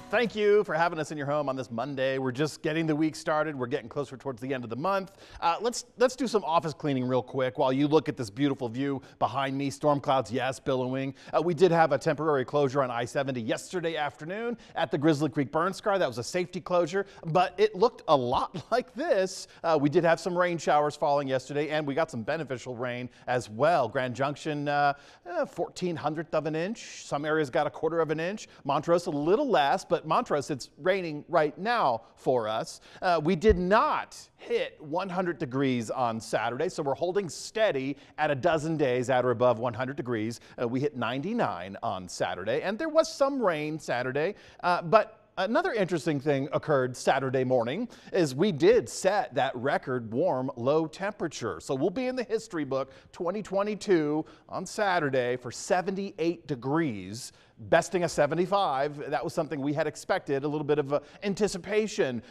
Thank you for having us in your home on this Monday. We're just getting the week started. We're getting closer towards the end of the month. Let's do some office cleaning real quick while you look at this beautiful view behind me. Storm clouds, yes, billowing. We did have a temporary closure on I-70 yesterday afternoon at the Grizzly Creek burn scar. That was a safety closure, but it looked a lot like this. We did have some rain showers falling yesterday, and we got some beneficial rain as well. Grand Junction, 1/1400th of an inch. Some areas got 1/4 of an inch. Montrose a little less, but Montrose, it's raining right now for us. We did not hit 100 degrees on Saturday, so we're holding steady at a dozen days at or above 100 degrees. We hit 99 on Saturday, and there was some rain Saturday, but another interesting thing occurred Saturday morning is we did set that record warm low temperature. So we'll be in the history book 2022 on Saturday for 78 degrees. Besting a 75, that was something we had expected, a little bit of anticipation.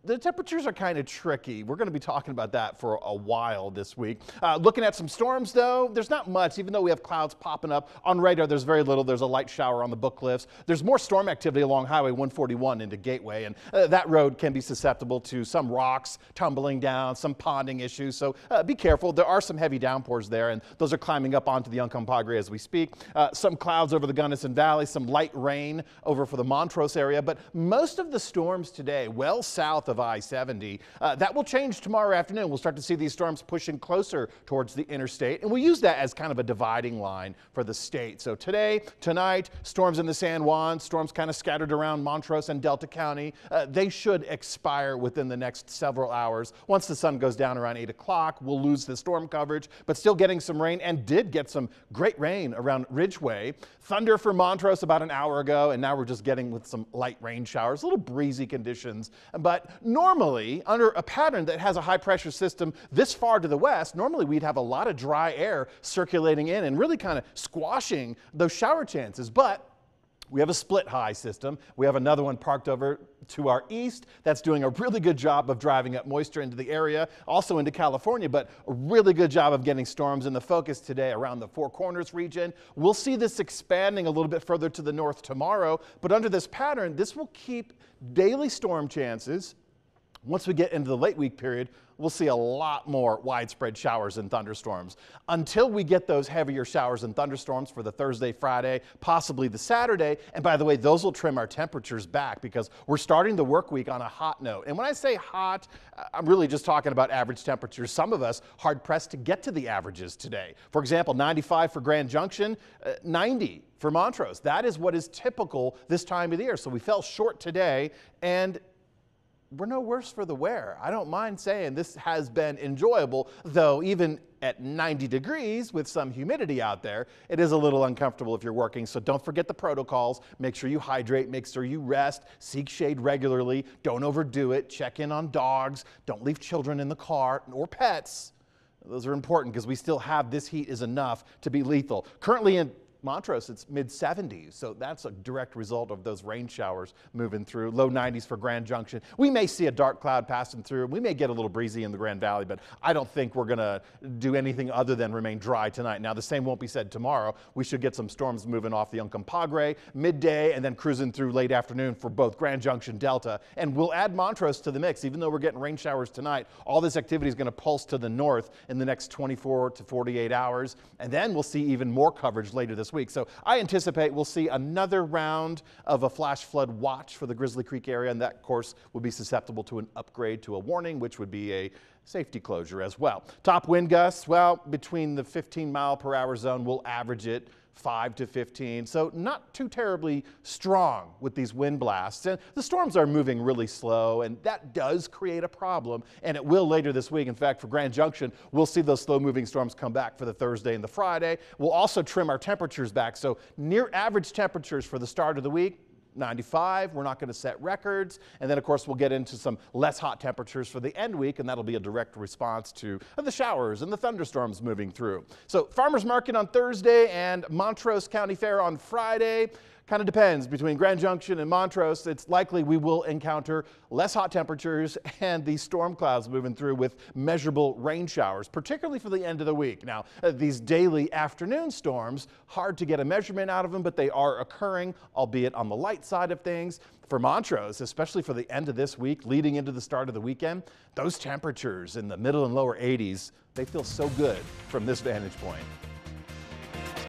The temperatures are kind of tricky. We're going to be talking about that for a while this week. Looking at some storms, though, there's not much. Even though we have clouds popping up on radar, there's very little. There's a light shower on the book cliffs. There's more storm activity along Highway 141 into Gateway, and that road can be susceptible to some rocks tumbling down, some ponding issues, so be careful. There are some heavy downpours there, and those are climbing up onto the Uncompahgre as we speak. Some clouds over the Gunnison Valley, some light rain over for the Montrose area, but most of the storms today, well south of I-70. That will change tomorrow afternoon. We'll start to see these storms pushing closer towards the interstate, and we'll use that as kind of a dividing line for the state. So today, tonight, storms in the San Juan, storms kind of scattered around Montrose and Delta County. They should expire within the next several hours. Once the sun goes down around 8 o'clock, we'll lose the storm coverage, but still getting some rain, and did get some great rain around Ridgeway. Thunder for Montrose about an hour ago, and now we're just getting with some light rain showers, a little breezy conditions, but normally, under a pattern that has a high-pressure system this far to the west, normally we'd have a lot of dry air circulating in and really kind of squashing those shower chances. But we have a split high system. We have another one parked over to our east that's doing a really good job of driving up moisture into the area, also into California, but a really good job of getting storms in the focus today around the Four Corners region. We'll see this expanding a little bit further to the north tomorrow, but under this pattern, this will keep daily storm chances. Once we get into the late week period, we'll see a lot more widespread showers and thunderstorms. Until we get those heavier showers and thunderstorms for the Thursday, Friday, possibly the Saturday. And by the way, those will trim our temperatures back because we're starting the work week on a hot note. And when I say hot, I'm really just talking about average temperatures. Some of us hard pressed to get to the averages today. For example, 95 for Grand Junction, 90 for Montrose. That is what is typical this time of the year. So we fell short today, and we're no worse for the wear. I don't mind saying this has been enjoyable, though even at 90 degrees with some humidity out there, it is a little uncomfortable if you're working. So don't forget the protocols. Make sure you hydrate, make sure you rest, seek shade regularly, don't overdo it, check in on dogs, don't leave children in the car or pets. Those are important because we still have this heat is enough to be lethal. Currently in Montrose, it's mid-70s, so that's a direct result of those rain showers moving through. Low 90s for Grand Junction. We may see a dark cloud passing through. We may get a little breezy in the Grand Valley, but I don't think we're going to do anything other than remain dry tonight. Now, the same won't be said tomorrow. We should get some storms moving off the Uncompahgre midday and then cruising through late afternoon for both Grand Junction, Delta, and we'll add Montrose to the mix. Even though we're getting rain showers tonight, all this activity is going to pulse to the north in the next 24 to 48 hours, and then we'll see even more coverage later this week. So I anticipate we'll see another round of a flash flood watch for the Grizzly Creek area, and that, of course, will be susceptible to an upgrade to a warning, which would be a safety closure as well. Top wind gusts, well, between the 15-mile-per-hour zone, we'll average it 5 to 15, so not too terribly strong with these wind blasts. And the storms are moving really slow, and that does create a problem, and it will later this week. In fact, for Grand Junction, we'll see those slow-moving storms come back for the Thursday and the Friday. We'll also trim our temperatures back, so near average temperatures for the start of the week. 95, we're not going to set records. And then, of course, we'll get into some less hot temperatures for the end week, and that'll be a direct response to the showers and the thunderstorms moving through. So Farmers Market on Thursday and Montrose County Fair on Friday. Kind of depends. Between Grand Junction and Montrose, it's likely we will encounter less hot temperatures and these storm clouds moving through with measurable rain showers, particularly for the end of the week. Now, these daily afternoon storms, hard to get a measurement out of them, but they are occurring, albeit on the light side of things. For Montrose, especially for the end of this week, leading into the start of the weekend, those temperatures in the middle and lower 80s, they feel so good from this vantage point.